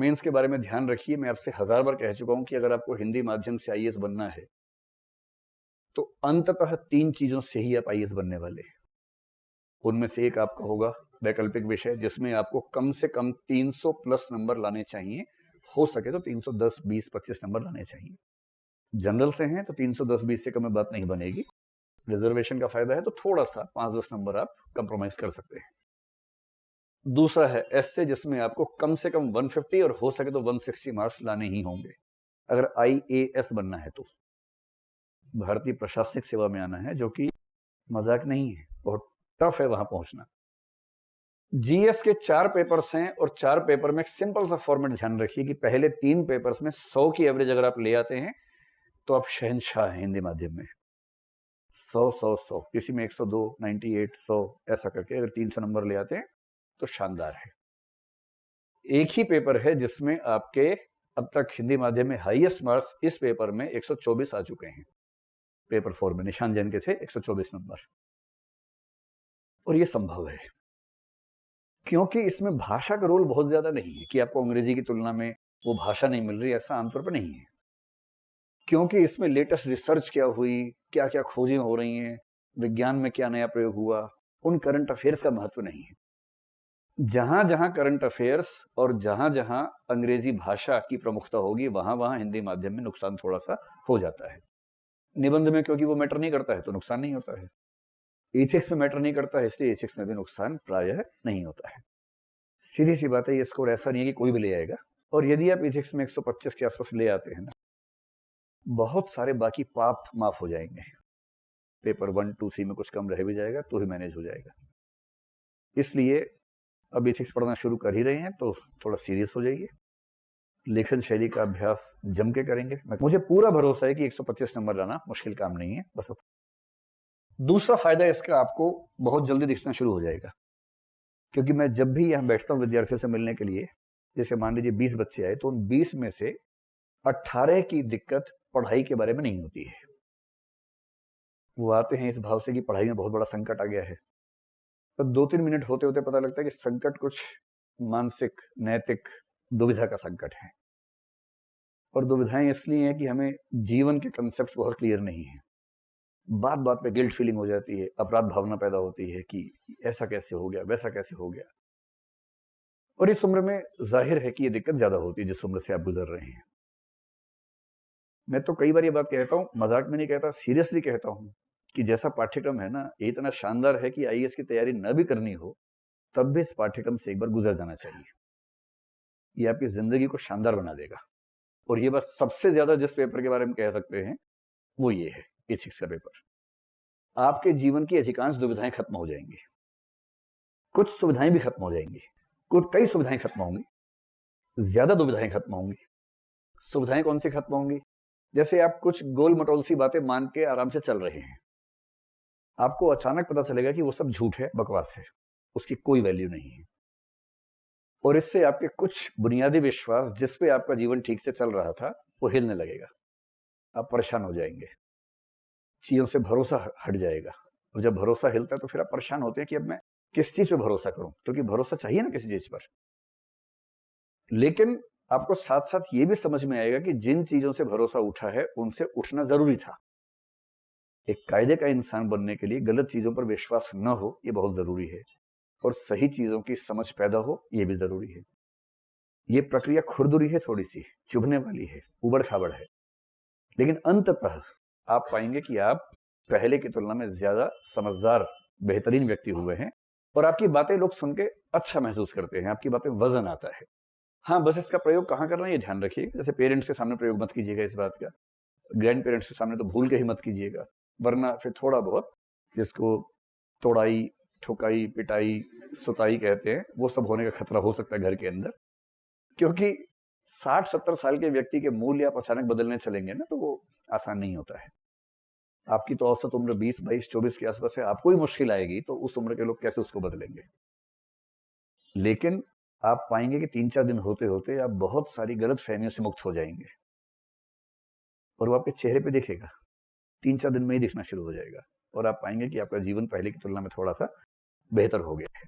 Mains के बारे में ध्यान रखिए। मैं आपसे 1000 बार कह चुका हूं कि अगर आपको हिंदी माध्यम से आईएएस बनना है तो अंततः 3 चीजों से ही आप आईएएस बनने वाले हैं। उनमें से एक आपका होगा वैकल्पिक विषय, जिसमें आपको कम से कम 300 प्लस नंबर लाने चाहिए। हो सके तो 310, 20, 25 नंबर लाने चाहिए। जनरल से हैं तो 310, 20 से कम में बात नहीं बनेगी। रिजर्वेशन का फायदा है तो थोड़ा सा 5-10 नंबर आप कंप्रोमाइज कर सकते हैं। दूसरा है एस से, जिसमें आपको कम से कम 150 और हो सके तो 160 मार्क्स लाने ही होंगे अगर आईएएस बनना है तो। भारतीय प्रशासनिक सेवा में आना है, जो कि मजाक नहीं है, बहुत टफ है वहां पहुंचना। जीएस के 4 पेपर्स हैं और 4 पेपर में एक सिंपल सा फॉर्मेट ध्यान रखिए कि पहले 3 पेपर्स में 100 की एवरेज अगर आप ले आते हैं तो आप शहंशाह हैं हिंदी माध्यम में। 100 100 100, किसी में 102, 98, 100 ऐसा करके अगर 300 नंबर ले आते हैं तो शानदार है। एक ही पेपर है जिसमें आपके अब तक हिंदी माध्यम में हाईएस्ट मार्क्स इस पेपर में 124 आ चुके हैं। पेपर 4 में निशान जैन के थे 124 नंबर। और ये संभव है क्योंकि इसमें भाषा का रोल बहुत ज्यादा नहीं है कि आपको अंग्रेजी की तुलना में वो भाषा नहीं मिल रही, ऐसा आमतौर पर नहीं है। क्योंकि इसमें लेटेस्ट रिसर्च क्या हुई, क्या क्या खोजें हो रही हैं, विज्ञान में क्या नया प्रयोग हुआ, उन करंट अफेयर्स का महत्व नहीं है। जहां जहां करंट अफेयर्स और जहां जहां अंग्रेजी भाषा की प्रमुखता होगी वहां वहां हिंदी माध्यम में नुकसान थोड़ा सा हो जाता है। निबंध में क्योंकि वो मैटर नहीं करता है तो नुकसान नहीं होता है। एथिक्स में मैटर नहीं करता है, इसलिए एथिक्स में भी नुकसान प्रायः नहीं होता है। सीधी सी बात है, ये स्कोर ऐसा नहीं है कि कोई भी ले आएगा। और यदि आप एथिक्स में 125 के आसपास ले आते हैं ना, बहुत सारे बाकी पाप माफ हो जाएंगे। पेपर 1, 2, 3 में कुछ कम रह भी जाएगा तो ही मैनेज हो जाएगा। इसलिए अब एथिक्स पढ़ना शुरू कर ही रहे हैं तो थोड़ा सीरियस हो जाइए। लेखन शैली का अभ्यास जम के करेंगे। मुझे पूरा भरोसा है कि 125 नंबर लाना मुश्किल काम नहीं है। बस दूसरा फायदा इसका आपको बहुत जल्दी दिखना शुरू हो जाएगा, क्योंकि मैं जब भी यहां बैठता हूं विद्यार्थियों से मिलने के लिए, जैसे मान लीजिए 20 बच्चे आए तो उन 20 में से 18 की दिक्कत पढ़ाई के बारे में नहीं होती है। वो आते हैं इस भाव से कि पढ़ाई में बहुत बड़ा संकट आ गया है, तो 2-3 मिनट होते होते पता लगता है कि संकट कुछ मानसिक नैतिक दुविधा का संकट है। और दुविधाएं इसलिए हैं कि हमें जीवन के कंसेप्ट बहुत क्लियर नहीं है। बात बात पे गिल्ट फीलिंग हो जाती है, अपराध भावना पैदा होती है कि ऐसा कैसे हो गया, वैसा कैसे हो गया। और इस उम्र में जाहिर है कि ये दिक्कत ज्यादा होती है जिस उम्र से आप गुजर रहे हैं। मैं तो कई बार ये बात कहता हूं, मजाक में नहीं कहता, सीरियसली कहता हूं कि जैसा पाठ्यक्रम है ना, ये इतना शानदार है कि आईएएस की तैयारी न भी करनी हो तब भी इस पाठ्यक्रम से एक बार गुजर जाना चाहिए। ये आपकी जिंदगी को शानदार बना देगा। और ये बात सबसे ज्यादा जिस पेपर के बारे में कह सकते हैं वो ये है, एथिक्स का पेपर। आपके जीवन की अधिकांश दुविधाएं खत्म हो जाएंगी, कुछ सुविधाएं भी खत्म हो जाएंगी, कई सुविधाएं खत्म होंगी, ज्यादा दुविधाएं खत्म होंगी। सुविधाएं कौन सी खत्म होंगी? जैसे आप कुछ गोल मटोल सी बातें मान के आराम से चल रहे हैं, आपको अचानक पता चलेगा कि वो सब झूठ है, बकवास है, उसकी कोई वैल्यू नहीं है। और इससे आपके कुछ बुनियादी विश्वास जिस पे आपका जीवन ठीक से चल रहा था वो हिलने लगेगा। आप परेशान हो जाएंगे, चीजों से भरोसा हट जाएगा। और जब भरोसा हिलता है तो फिर आप परेशान होते हैं कि अब मैं किस चीज पे भरोसा करूं, क्योंकि भरोसा चाहिए ना किसी चीज पर। लेकिन आपको साथ साथ ये भी समझ में आएगा कि जिन चीजों से भरोसा उठा है उनसे उठना जरूरी था। एक कायदे का इंसान बनने के लिए गलत चीजों पर विश्वास न हो ये बहुत जरूरी है, और सही चीजों की समझ पैदा हो ये भी जरूरी है। ये प्रक्रिया खुरदुरी है, थोड़ी सी चुभने वाली है, उबड़ खाबड़ है, लेकिन अंततः आप पाएंगे कि आप पहले की तुलना में ज्यादा समझदार, बेहतरीन व्यक्ति हुए हैं। और आपकी बातें लोग सुन के अच्छा महसूस करते हैं, आपकी बातें वजन आता है। हाँ, बस इसका प्रयोग कहाँ करना है ये ध्यान रखिएगा। जैसे पेरेंट्स के सामने प्रयोग मत कीजिएगा इस बात का, ग्रैंड पेरेंट्स के सामने तो भूल के ही मत कीजिएगा, वरना फिर थोड़ा बहुत जिसको तोड़ाई, ठुकाई, पिटाई, सुताई कहते हैं, वो सब होने का खतरा हो सकता है घर के अंदर। क्योंकि 60-70 साल के व्यक्ति के मूल्य आप अचानक बदलने चलेंगे ना तो वो आसान नहीं होता है। आपकी तो औसत उम्र 20, 22, 24 के आसपास है, आपको ही मुश्किल आएगी तो उस उम्र के लोग कैसे उसको बदलेंगे। लेकिन आप पाएंगे कि 3-4 दिन होते होते आप बहुत सारी गलत फहमियों से मुक्त हो जाएंगे, और वो आपके चेहरे पे दिखेगा, 3-4 दिन में ही दिखना शुरू हो जाएगा। और आप पाएंगे कि आपका जीवन पहले की तुलना में थोड़ा सा बेहतर हो गया है।